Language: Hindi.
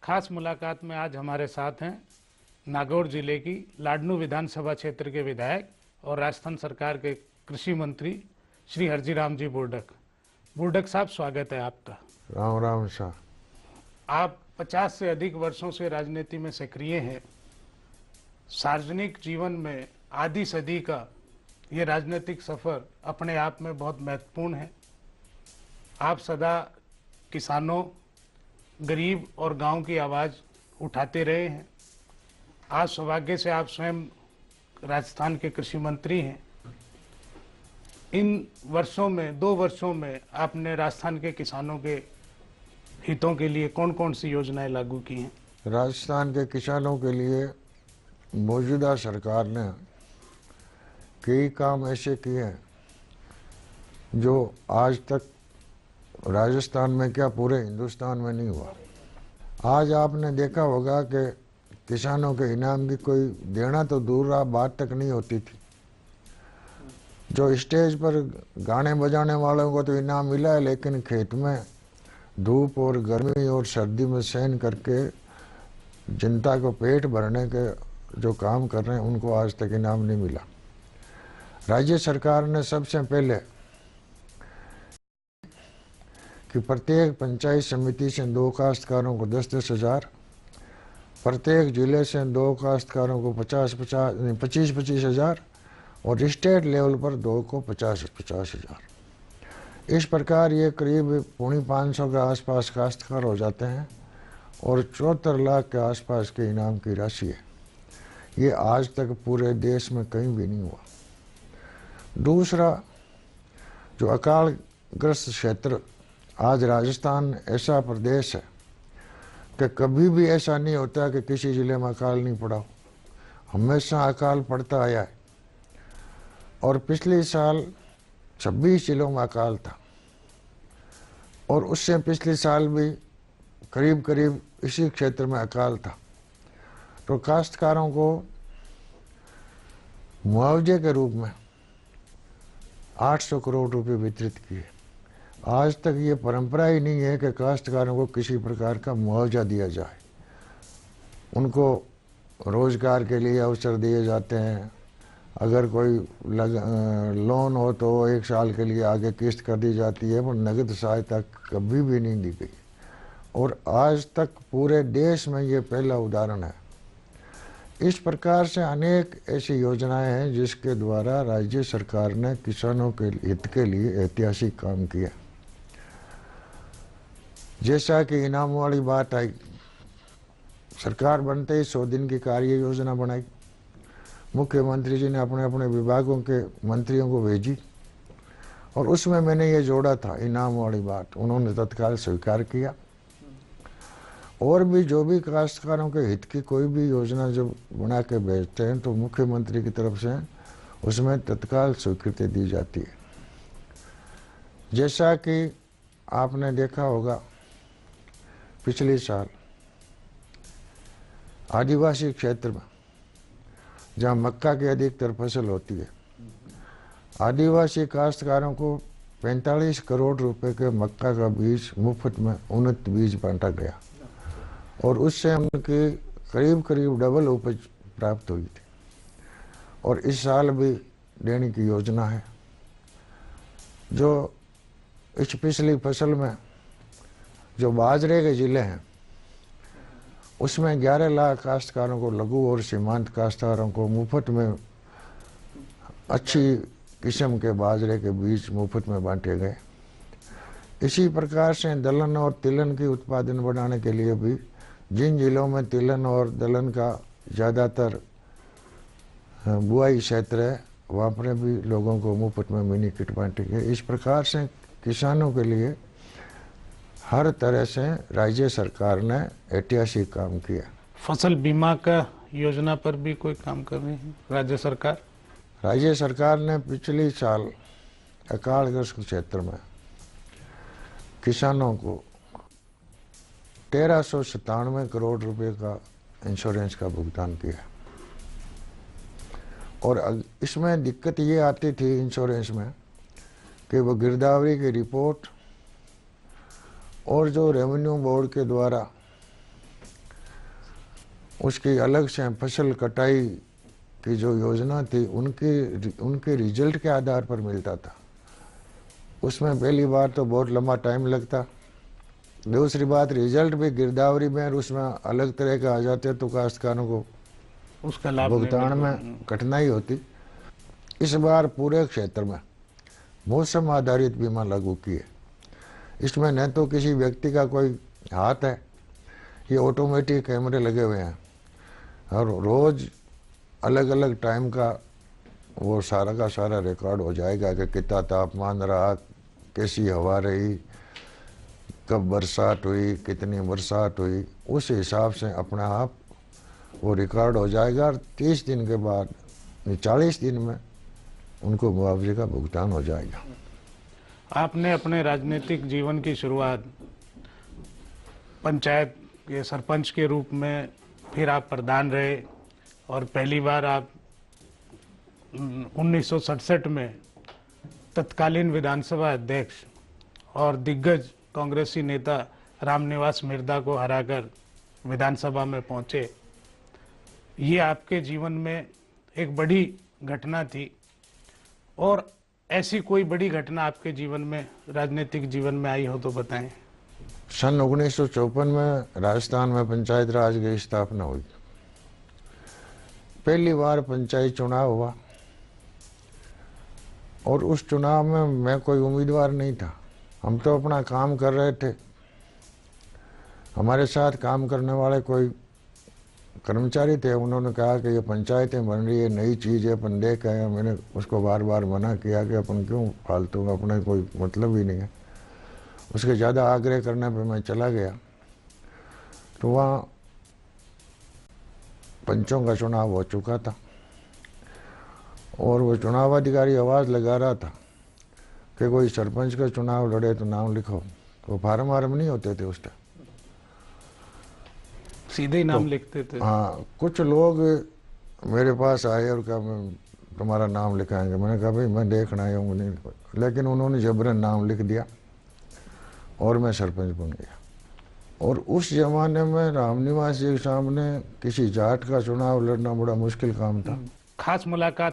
खास मुलाकात में आज हमारे साथ हैं नागौर जिले की लाडनू विधानसभा क्षेत्र के विधायक और राजस्थान सरकार के कृषि मंत्री श्री हरजीराम जी बुर्डक। बुर्डक साहब, स्वागत है आपका। राम राम शाह। आप 50 से अधिक वर्षों से राजनीति में सक्रिय हैं। सार्वजनिक जीवन में आधी सदी का ये राजनीतिक सफर अपने आप में बहुत महत्वपूर्ण है। आप सदा किसानों, गरीब और गांव की आवाज़ उठाते रहे हैं। आज सौभाग्य से आप स्वयं राजस्थान के कृषि मंत्री हैं। इन वर्षों में, 2 वर्षों में आपने राजस्थान के किसानों के हितों के लिए कौन कौन सी योजनाएं लागू की हैं? राजस्थान के किसानों के लिए मौजूदा सरकार ने कई काम ऐसे किए हैं जो आज तक राजस्थान में क्या पूरे हिंदुस्तान में नहीं हुआ। आज आपने देखा होगा कि किसानों के इनाम की कोई देना तो दूर रहा, बात तक नहीं होती थी। जो स्टेज पर गाने बजाने वालों को तो इनाम मिला है, लेकिन खेत में धूप और गर्मी और सर्दी में सहन करके जनता को पेट भरने के जो काम कर रहे हैं उनको आज तक इनाम नहीं मिला। राज्य सरकार ने सबसे पहले कि प्रत्येक पंचायत समिति से 2 काश्तकारों को 10-10 हज़ार, प्रत्येक जिले से 2 काश्तकारों को 25-25 हज़ार और स्टेट लेवल पर 2 को 50-50 हज़ार। इस प्रकार ये करीब 550 के आसपास काश्तकार हो जाते हैं और 74 लाख के आसपास के इनाम की राशि है। ये आज तक पूरे देश में कहीं भी नहीं हुआ। दूसरा, जो अकालग्रस्त क्षेत्र, आज राजस्थान ऐसा प्रदेश है कि कभी भी ऐसा नहीं होता कि किसी जिले में अकाल नहीं पड़ा हो। हमेशा अकाल पड़ता आया है और पिछले साल 26 जिलों में अकाल था और उससे पिछले साल भी करीब करीब इसी क्षेत्र में अकाल था। तो काश्तकारों को मुआवजे के रूप में 800 करोड़ रुपए वितरित किए। आज तक ये परंपरा ही नहीं है कि काश्तकारों को किसी प्रकार का मुआवजा दिया जाए। उनको रोजगार के लिए अवसर दिए जाते हैं। अगर कोई लोन हो तो 1 साल के लिए आगे किस्त कर दी जाती है, पर नगद सहायता कभी भी नहीं दी गई। और आज तक पूरे देश में ये पहला उदाहरण है। इस प्रकार से अनेक ऐसी योजनाएं हैं जिसके द्वारा राज्य सरकार ने किसानों के हित के लिए ऐतिहासिक काम किया। जैसा कि इनाम वाली बात आई, सरकार बनते ही 100 दिन की कार्य योजना बनाई। मुख्यमंत्री जी ने अपने अपने विभागों के मंत्रियों को भेजी और उसमें मैंने ये जोड़ा था इनाम वाली बात। उन्होंने तत्काल स्वीकार किया। और भी जो भी काश्तकारों के हित की कोई भी योजना जब बना के भेजते हैं तो मुख्यमंत्री की तरफ से उसमें तत्काल स्वीकृति दी जाती है। जैसा कि आपने देखा होगा, पिछले साल आदिवासी क्षेत्र में जहाँ मक्का की अधिकतर फसल होती है, आदिवासी काश्तकारों को 45 करोड़ रुपए के मक्का का बीज मुफ्त में उन्नत बीज बांटा गया और उससे उनकी करीब करीब डबल उपज प्राप्त हुई थी। और इस साल भी देने की योजना है। जो इस पिछली फसल में जो बाजरे के ज़िले हैं उसमें 11 लाख काश्तकारों को, लघु और सीमांत काश्तकारों को मुफ्त में अच्छी किस्म के बाजरे के बीज मुफ्त में बांटे गए। इसी प्रकार से दलहन और तिलहन की उत्पादन बढ़ाने के लिए भी जिन जिलों में तिलहन और दलहन का ज़्यादातर बुआई क्षेत्र है वहाँ पर भी लोगों को मुफ्त में मिनी किट बांटी गई। इस प्रकार से किसानों के लिए हर तरह से राज्य सरकार ने ऐतिहासिक काम किया। फसल बीमा का योजना पर भी कोई काम कर रही है राज्य सरकार? राज्य सरकार ने पिछले साल अकालग्रस्त क्षेत्र में किसानों को 1397 करोड़ रुपए का इंश्योरेंस का भुगतान किया। और इसमें दिक्कत ये आती थी इंश्योरेंस में कि वो गिरदावरी की रिपोर्ट और जो रेवेन्यू बोर्ड के द्वारा उसकी अलग से फसल कटाई की जो योजना थी उनके रिजल्ट के आधार पर मिलता था। उसमें पहली बार तो बहुत लंबा टाइम लगता, दूसरी बात रिजल्ट भी गिरदावरी में और उसमें अलग तरह के आ जाते तो काश्तकारों को उसका लाभ नहीं भुगतान मिल में कठिनाई होती। इस बार पूरे क्षेत्र में मौसम आधारित बीमा लागू किए। इसमें न तो किसी व्यक्ति का कोई हाथ है, ये ऑटोमेटिक कैमरे लगे हुए हैं और रोज अलग अलग टाइम का वो सारा का सारा रिकॉर्ड हो जाएगा कि कितना तापमान रहा, कैसी हवा रही, कब बरसात हुई, कितनी बरसात हुई, उस हिसाब से अपने आप वो रिकॉर्ड हो जाएगा और 30 दिन के बाद 40 दिन में उनको मुआवजे का भुगतान हो जाएगा। आपने अपने राजनीतिक जीवन की शुरुआत पंचायत के सरपंच के रूप में, फिर आप प्रधान रहे और पहली बार आप 1967 में तत्कालीन विधानसभा अध्यक्ष और दिग्गज कांग्रेसी नेता रामनिवास मिर्धा को हराकर विधानसभा में पहुंचे। ये आपके जीवन में एक बड़ी घटना थी, और ऐसी कोई बड़ी घटना आपके जीवन में, राजनीतिक जीवन में आई हो तो बताएं। सन 1954 में राजस्थान में पंचायत राज की स्थापना हुई। पहली बार पंचायत चुनाव हुआ और उस चुनाव में मैं कोई उम्मीदवार नहीं था। हम तो अपना काम कर रहे थे, हमारे साथ काम करने वाले कोई कर्मचारी थे, उन्होंने कहा कि ये पंचायतें बन रही है, नई चीज़ है, अपन देख आए। मैंने उसको बार बार मना किया कि अपन क्यों फालतू, अपना कोई मतलब ही नहीं है। उसके ज़्यादा आग्रह करने पे मैं चला गया तो वहाँ पंचों का चुनाव हो चुका था और वो चुनाव अधिकारी आवाज़ लगा रहा था कि कोई सरपंच का चुनाव लड़े तो नाम लिखो। तो फार्म वार्म नहीं होते थे उस टाइम, सीधे ही नाम लिखते थे। हाँ, कुछ लोग मेरे पास आए और कहा मैं तुम्हारा नाम लिखाएंगे। मैंने कहा भाई मैं देखना आया हूँ नहीं, लेकिन उन्होंने जबरन नाम लिख दिया और मैं सरपंच बन गया। और उस जमाने में रामनिवास जी के सामने किसी जाट का चुनाव लड़ना बड़ा मुश्किल काम था। खास मुलाकात